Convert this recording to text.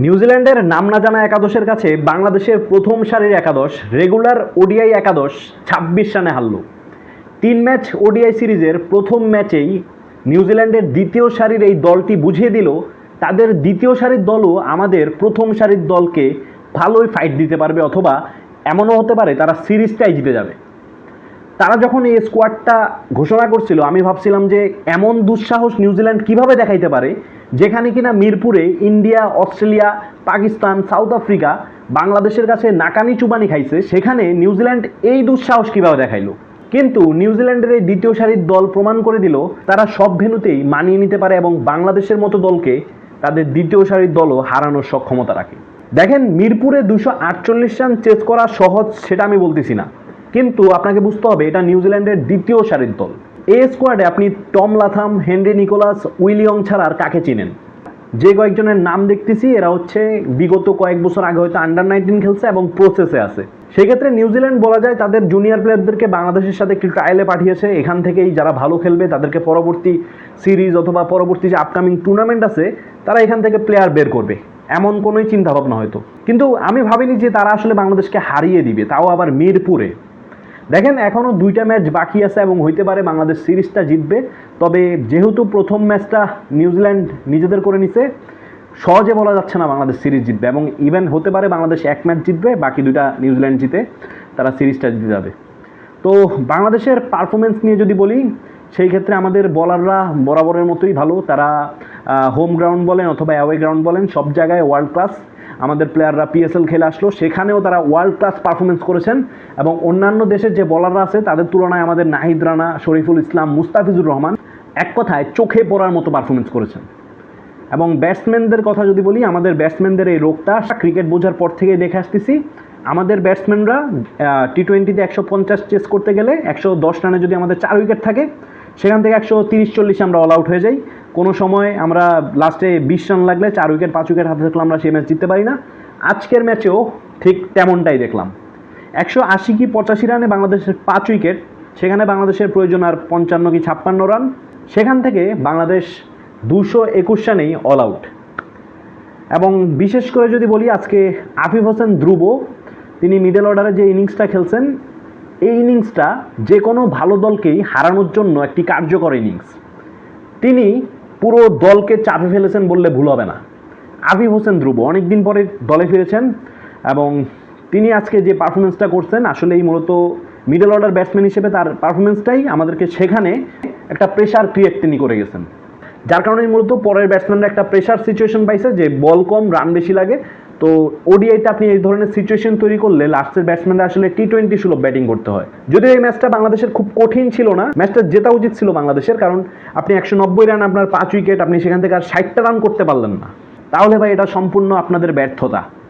নিউজিল্যান্ডের নাম না জানা একাদশের কাছে বাংলাদেশের প্রথম সারির একাদশ রেগুলার ওডিআই একাদশ ২৬ রানে হারল। ৩ ম্যাচ ওডিআই সিরিজের প্রথম ম্যাচেই নিউজিল্যান্ডের দ্বিতীয় সারির এই দলটি বুঝিয়ে দিল তাদের দ্বিতীয় সারির দলও আমাদের প্রথম সারির দলকে ভালোই ফাইট দিতে পারবে, অথবা এমনও হতে পারে তারা সিরিজটাই জিতে যাবে। তারা যখন এই স্কোয়াডটা ঘোষণা করছিল আমি ভাবছিলাম যে এমন দুঃসাহস নিউজিল্যান্ড কিভাবে দেখাইতে পারে, যেখানে কিনা মিরপুরে India, Australia, Pakistan, south Africa বাংলাদেশের কাছে নাকানি চুবানি খাইছে, সেখানে নিউজিল্যান্ড এই দুঃসাহস কিভাবে দেখাইলো। কিন্তু নিউজিল্যান্ডের এই দ্বিতীয় সারির দল প্রমাণ করে দিল তারা সব ভেন্যুতেই মানিয়ে নিতে পারে এবং বাংলাদেশের মতো দলকে তাদের দ্বিতীয় সারির দলও হারানোর সক্ষমতা রাখে। দেখেন, মিরপুরে 248 রান চেস করা সহজ সেটা আমি বলতেছি না, কিন্তু আপনাকে বুঝতে হবে এটা নিউজিল্যান্ডের দ্বিতীয় সারির দল। এই স্কোয়াডে আপনি টম লাথাম, হেনরি নিকোলাস, উইলিয়ং ছাড়া আর কাকে চিনেন? যে কয়েকজনের নাম দেখতেছি এরা হচ্ছে বিগত কয়েক বছর আগে হয়তো আন্ডার-19 খেলছে এবং প্রসেসে আছে। সেক্ষেত্রে নিউজিল্যান্ড বলা যায় তাদের জুনিয়র প্লেয়ারদেরকে বাংলাদেশের সাথে একটু ট্রায়ালে পাঠিয়েছে। এখান থেকেই যারা ভালো খেলবে তাদেরকে পরবর্তী সিরিজ অথবা পরবর্তী যে আপকামিং টুর্নামেন্ট আছে তারা এখান থেকে প্লেয়ার বের করবে, এমন কোনোই চিন্তাভাবনা হয়তো। কিন্তু আমি ভাবিনি যে তারা আসলে বাংলাদেশকে হারিয়ে দিবে, তাও আবার মিরপুরে। দেখেন, এখনও 2টা ম্যাচ বাকি আছে এবং হইতে পারে বাংলাদেশ সিরিজটা জিতবে। তবে যেহেতু প্রথম ম্যাচটা নিউজিল্যান্ড নিজেদের করে নিছে, সহজে বলা যাচ্ছে না বাংলাদেশ সিরিজ জিতবে, এবং ইভেন হতে পারে বাংলাদেশ 1 ম্যাচ জিতবে, বাকি 2টা নিউজিল্যান্ড জিতে তারা সিরিজটা জিতে যাবে। তো বাংলাদেশের পারফরমেন্স নিয়ে যদি বলি, সেই ক্ষেত্রে আমাদের বলাররা বরাবরের মতোই ভালো। তারা হোম গ্রাউন্ড বলেন অথবা অ্যাওয়ে গ্রাউন্ড বলেন, সব জায়গায় ওয়ার্ল্ড ক্লাস। আমাদের প্লেয়াররা পিএসএল খেলে আসলো, সেখানেও তারা ওয়ার্ল্ড ক্লাস পারফরমেন্স করেছেন, এবং অন্যান্য দেশের যে বলাররা আছে তাদের তুলনায় আমাদের নাহিদ রানা, শরীফুল ইসলাম, মুস্তাফিজুর রহমান এক কথায় চোখে পড়ার মতো পারফরমেন্স করেছেন। এবং ব্যাটসম্যানদের কথা যদি বলি, আমাদের ব্যাটসম্যানদের এই রোগটা ক্রিকেট বোঝার পর থেকেই দেখে আসতেছি। আমাদের ব্যাটসম্যানরা টি-20তে 150 চেস করতে গেলে 110 রানে যদি আমাদের 4 উইকেট থাকে, সেখান থেকে 130-40 আমরা অল আউট হয়ে যাই। কোনো সময় আমরা লাস্টে 20 রান লাগলে 4 উইকেট 5 উইকেট হাতে থাকলে আমরা সেই ম্যাচ জিততে পারি না। আজকের ম্যাচেও ঠিক তেমনটাই দেখলাম। 180 কি 85 রানে বাংলাদেশের 5 উইকেট, সেখানে বাংলাদেশের প্রয়োজন আর 55 কি 56 রান, সেখান থেকে বাংলাদেশ 221 রানেই অল আউট। এবং বিশেষ করে যদি বলি, আজকে আফিফ হোসেন ধ্রুব তিনি মিডল অর্ডারে যে ইনিংসটা খেলছেন, এই ইনিংসটা যে কোনো ভালো দলকেই হারানোর জন্য একটি কার্যকর ইনিংস। তিনি পুরো দলকে চাপে ফেলেছেন বললে ভুল হবে না। আফিফ হোসেন ধ্রুব অনেকদিন পরে দলে ফিরেছেন এবং তিনি আজকে যে পারফরমেন্সটা করছেন, আসলেই মূলত মিডল অর্ডার ব্যাটসম্যান হিসেবে তার পারফরমেন্সটাই আমাদেরকে সেখানে একটা প্রেশার ক্রিয়েট তিনি করে গেছেন, যার কারণে মূলত পরের ব্যাটসম্যানরা একটা প্রেশার সিচুয়েশন পাইছে যে বল কম, রান বেশি লাগে। তো ওডিআইতে আপনি এই ধরনের সিচুয়েশন তৈরি করলে লাস্টের ব্যাটসম্যানরা আসলে টি-20 সুলভ ব্যাটিং করতে হয়। যদিও এই ম্যাচটা বাংলাদেশের খুব কঠিন ছিল না, ম্যাচটা জেতা উচিত ছিল বাংলাদেশের, কারণ আপনি 190 রান, আপনার 5 উইকেট, আপনি সেখান থেকে আর 60টা রান করতে পারলেন না, তাহলে ভাই এটা সম্পূর্ণ আপনাদের ব্যর্থতা।